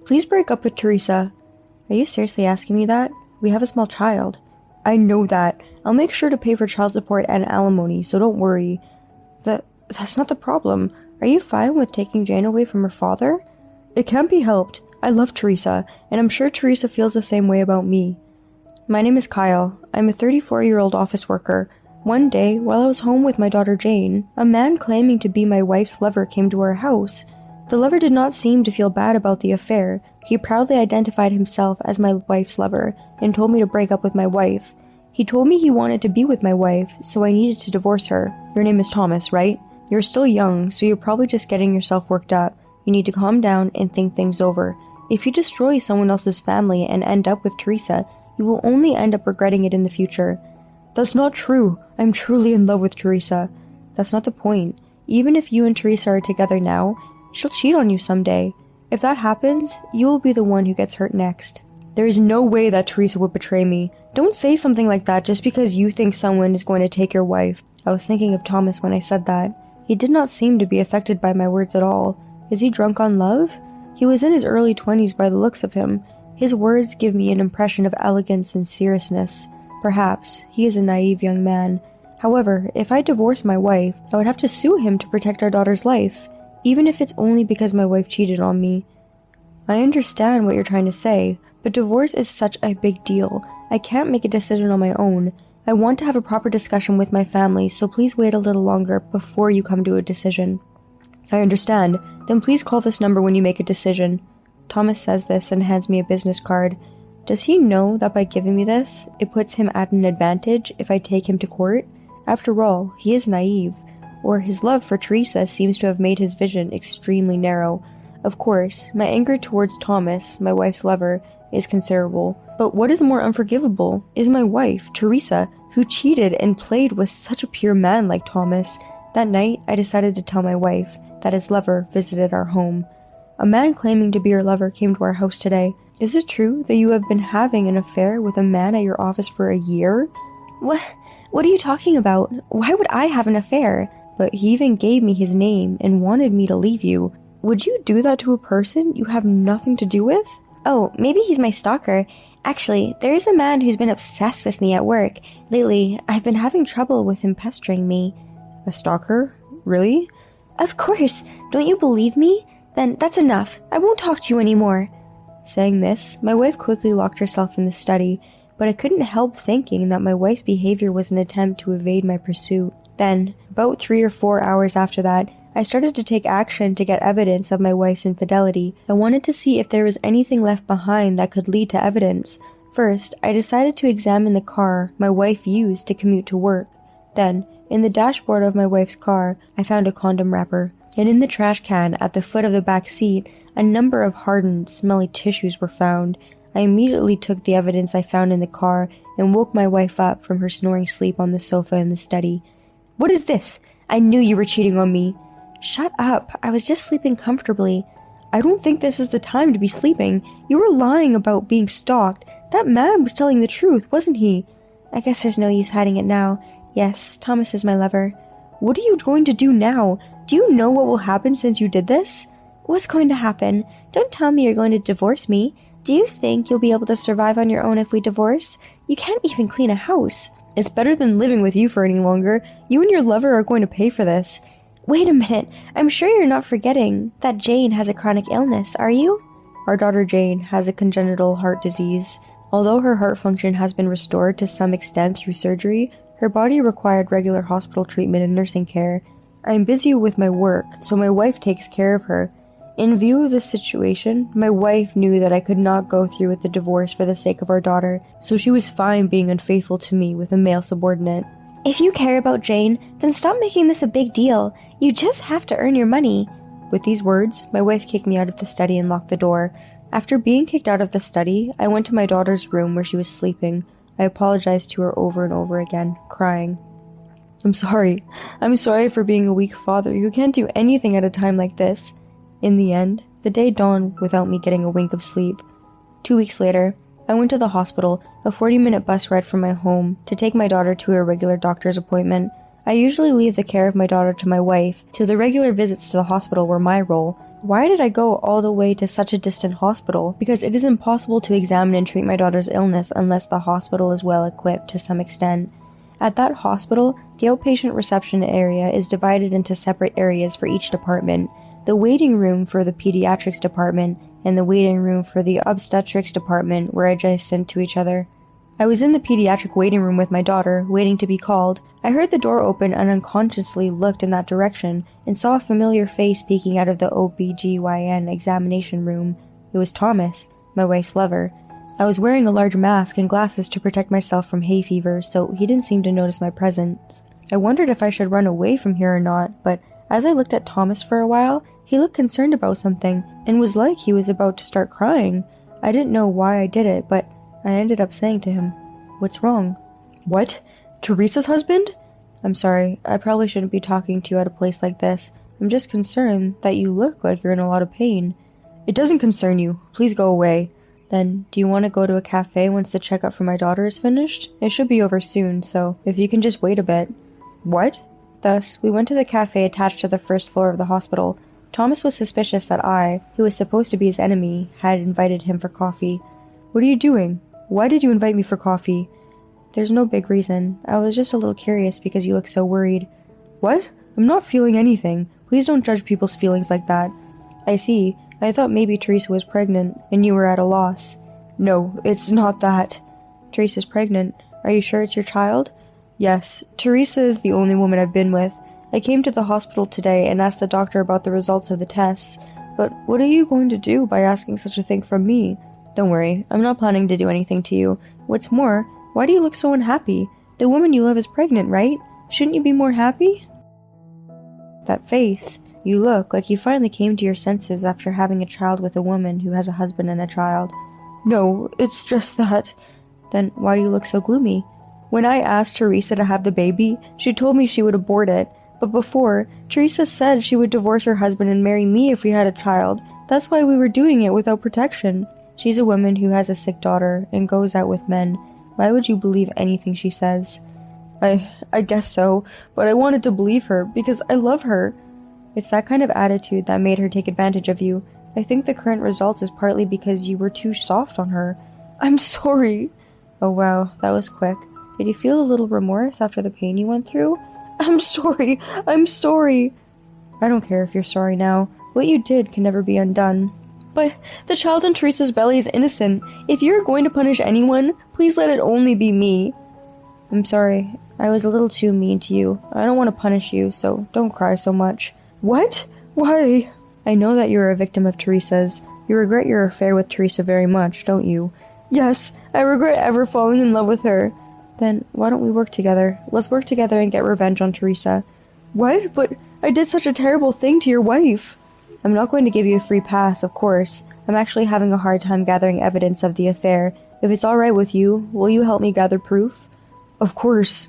Please break up with Teresa. Are you seriously asking me that? We have a small child. I know that. I'll make sure to pay for child support and alimony, so don't worry. That's not the problem. Are you fine with taking Jane away from her father? It can't be helped. I love Teresa, and I'm sure Teresa feels the same way about me. My name is Kyle. I'm a 34-year-old office worker. One day, while I was home with my daughter Jane, a man claiming to be my wife's lover came to our house. The lover did not seem to feel bad about the affair. He proudly identified himself as my wife's lover and told me to break up with my wife. He told me he wanted to be with my wife, so I needed to divorce her. Your name is Thomas, right? You're still young, so you're probably just getting yourself worked up. You need to calm down and think things over. If you destroy someone else's family and end up with Teresa, you will only end up regretting it in the future. That's not true. I'm truly in love with Teresa. That's not the point. Even if you and Teresa are together now, she'll cheat on you someday. If that happens, you will be the one who gets hurt next. There is no way that Teresa would betray me. Don't say something like that just because you think someone is going to take your wife. I was thinking of Thomas when I said that. He did not seem to be affected by my words at all. Is he drunk on love? He was in his early 20s by the looks of him. His words give me an impression of elegance and seriousness. Perhaps he is a naive young man. However, if I divorce my wife, I would have to sue him to protect our daughter's life, even if it's only because my wife cheated on me. I understand what you're trying to say, but divorce is such a big deal. I can't make a decision on my own. I want to have a proper discussion with my family, so please wait a little longer before you come to a decision. I understand. Then please call this number when you make a decision. Thomas says this and hands me a business card. Does he know that by giving me this, it puts him at an advantage if I take him to court? After all, he is naive, or his love for Teresa seems to have made his vision extremely narrow. Of course, my anger towards Thomas, my wife's lover, is considerable. But what is more unforgivable is my wife, Teresa, who cheated and played with such a pure man like Thomas. That night, I decided to tell my wife that his lover visited our home. A man claiming to be your lover came to our house today. Is it true that you have been having an affair with a man at your office for a year? What are you talking about? Why would I have an affair? But he even gave me his name and wanted me to leave you. Would you do that to a person you have nothing to do with? Oh, maybe he's my stalker. Actually, there is a man who's been obsessed with me at work. Lately, I've been having trouble with him pestering me. A stalker? Really? Of course. Don't you believe me? Then that's enough. I won't talk to you anymore. Saying this, my wife quickly locked herself in the study, but I couldn't help thinking that my wife's behavior was an attempt to evade my pursuit. Then, about 3 or 4 hours after that, I started to take action to get evidence of my wife's infidelity. I wanted to see if there was anything left behind that could lead to evidence. First, I decided to examine the car my wife used to commute to work. Then, in the dashboard of my wife's car, I found a condom wrapper. And in the trash can at the foot of the back seat, a number of hardened, smelly tissues were found. I immediately took the evidence I found in the car and woke my wife up from her snoring sleep on the sofa in the study. What is this? I knew you were cheating on me. Shut up. I was just sleeping comfortably. I don't think this is the time to be sleeping. You were lying about being stalked. That man was telling the truth, wasn't he? I guess there's no use hiding it now. Yes, Thomas is my lover. What are you going to do now? Do you know what will happen since you did this? What's going to happen? Don't tell me you're going to divorce me. Do you think you'll be able to survive on your own if we divorce? You can't even clean a house. It's better than living with you for any longer. You and your lover are going to pay for this. Wait a minute. I'm sure you're not forgetting that Jane has a chronic illness, are you? Our daughter Jane has a congenital heart disease. Although her heart function has been restored to some extent through surgery, her body required regular hospital treatment and nursing care. I'm busy with my work, so my wife takes care of her. In view of the situation, my wife knew that I could not go through with the divorce for the sake of our daughter, so she was fine being unfaithful to me with a male subordinate. If you care about Jane, then stop making this a big deal. You just have to earn your money. With these words, my wife kicked me out of the study and locked the door. After being kicked out of the study, I went to my daughter's room where she was sleeping. I apologized to her over and over again, crying. I'm sorry. I'm sorry for being a weak father who can't do anything at a time like this. In the end, the day dawned without me getting a wink of sleep. 2 weeks later, I went to the hospital, a 40-minute bus ride from my home, to take my daughter to her regular doctor's appointment. I usually leave the care of my daughter to my wife, so the regular visits to the hospital were my role. Why did I go all the way to such a distant hospital? Because it is impossible to examine and treat my daughter's illness unless the hospital is well equipped to some extent. At that hospital, the outpatient reception area is divided into separate areas for each department. The waiting room for the pediatrics department and the waiting room for the obstetrics department were adjacent to each other. I was in the pediatric waiting room with my daughter, waiting to be called. I heard the door open and unconsciously looked in that direction and saw a familiar face peeking out of the OBGYN examination room. It was Thomas, my wife's lover. I was wearing a large mask and glasses to protect myself from hay fever, so he didn't seem to notice my presence. I wondered if I should run away from here or not, but as I looked at Thomas for a while, he looked concerned about something and was like he was about to start crying. I didn't know why I did it, but I ended up saying to him, "What's wrong?" "What? Teresa's husband?" "I'm sorry, I probably shouldn't be talking to you at a place like this. I'm just concerned that you look like you're in a lot of pain." "It doesn't concern you. Please go away." "Then, do you want to go to a cafe once the checkup for my daughter is finished? It should be over soon, so if you can just wait a bit." "What?" Thus, we went to the cafe attached to the first floor of the hospital. Thomas was suspicious that I, who was supposed to be his enemy, had invited him for coffee. "What are you doing? Why did you invite me for coffee?" "There's no big reason. I was just a little curious because you look so worried." "What? I'm not feeling anything. Please don't judge people's feelings like that." "I see. I thought maybe Teresa was pregnant, and you were at a loss." "No, it's not that." "Teresa's pregnant. Are you sure it's your child?" "Yes. Teresa is the only woman I've been with. I came to the hospital today and asked the doctor about the results of the tests. But what are you going to do by asking such a thing from me?" "Don't worry. I'm not planning to do anything to you. What's more, why do you look so unhappy? The woman you love is pregnant, right? Shouldn't you be more happy?" "That face. You look like you finally came to your senses after having a child with a woman who has a husband and a child." "No, it's just that." "Then why do you look so gloomy?" "When I asked Teresa to have the baby, she told me she would abort it. But before, Teresa said she would divorce her husband and marry me if we had a child. That's why we were doing it without protection. She's a woman who has a sick daughter and goes out with men. Why would you believe anything she says?" I guess so, but I wanted to believe her because I love her." "It's that kind of attitude that made her take advantage of you. I think the current result is partly because you were too soft on her." "I'm sorry." "Oh wow, that was quick. Did you feel a little remorse after the pain you went through?" I'm sorry. "I don't care if you're sorry now. What you did can never be undone." "But the child in Teresa's belly is innocent. If you're going to punish anyone, please let it only be me." "I'm sorry. I was a little too mean to you. I don't want to punish you, so don't cry so much." "What? Why?" "I know that you're a victim of Teresa's. You regret your affair with Teresa very much, don't you?" "Yes, I regret ever falling in love with her." "Then why don't we work together? Let's work together and get revenge on Teresa." "What? But I did such a terrible thing to your wife." "I'm not going to give you a free pass, of course. I'm actually having a hard time gathering evidence of the affair. If it's alright with you, will you help me gather proof?" "Of course."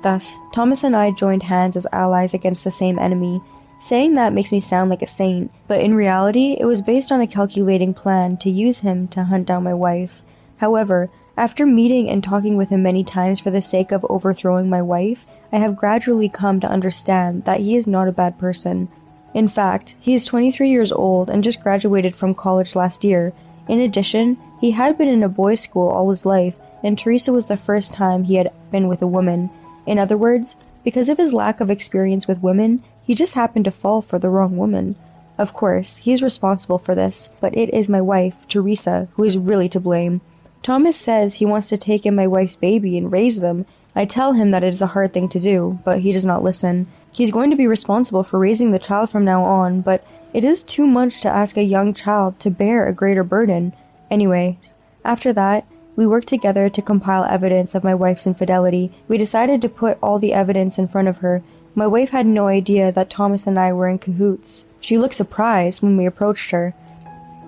Thus, Thomas and I joined hands as allies against the same enemy. Saying that makes me sound like a saint, but in reality, it was based on a calculating plan to use him to hunt down my wife. However, after meeting and talking with him many times for the sake of overthrowing my wife, I have gradually come to understand that he is not a bad person. In fact, he is 23 years old and just graduated from college last year. In addition, he had been in a boys' school all his life, and Teresa was the first time he had been with a woman. In other words, because of his lack of experience with women, he just happened to fall for the wrong woman. Of course, he is responsible for this, but it is my wife, Teresa, who is really to blame. Thomas says he wants to take in my wife's baby and raise them. I tell him that it is a hard thing to do, but he does not listen. He's going to be responsible for raising the child from now on, but it is too much to ask a young child to bear a greater burden. Anyway, after that, we worked together to compile evidence of my wife's infidelity. We decided to put all the evidence in front of her. My wife had no idea that Thomas and I were in cahoots. She looked surprised when we approached her.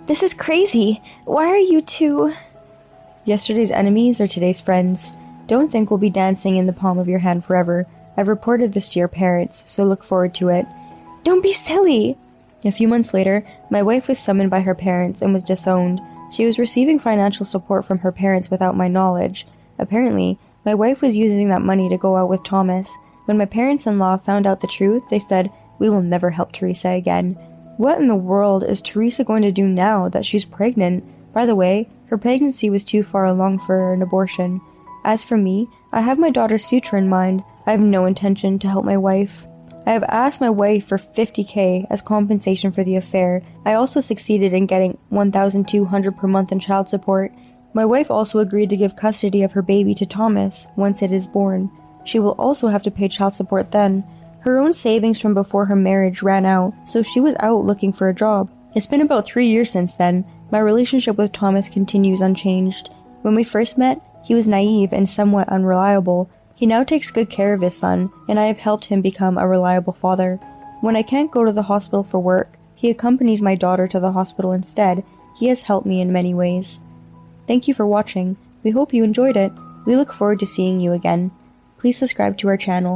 "This is crazy. Why are you two..." "Yesterday's enemies are today's friends. Don't think we'll be dancing in the palm of your hand forever. I've reported this to your parents, so look forward to it." "Don't be silly." A few months later, my wife was summoned by her parents and was disowned. She was receiving financial support from her parents without my knowledge. Apparently, my wife was using that money to go out with Thomas. When my parents-in-law found out the truth, they said, "We will never help Teresa again." What in the world is Teresa going to do now that she's pregnant? By the way, her pregnancy was too far along for an abortion. As for me, I have my daughter's future in mind. I have no intention to help my wife. I have asked my wife for $50,000 as compensation for the affair. I also succeeded in getting $1,200 per month in child support. My wife also agreed to give custody of her baby to Thomas once it is born. She will also have to pay child support then. Her own savings from before her marriage ran out, so she was out looking for a job. It's been about 3 years since then. My relationship with Thomas continues unchanged. When we first met, he was naive and somewhat unreliable. He now takes good care of his son, and I have helped him become a reliable father. When I can't go to the hospital for work, he accompanies my daughter to the hospital instead. He has helped me in many ways. Thank you for watching. We hope you enjoyed it. We look forward to seeing you again. Please subscribe to our channel.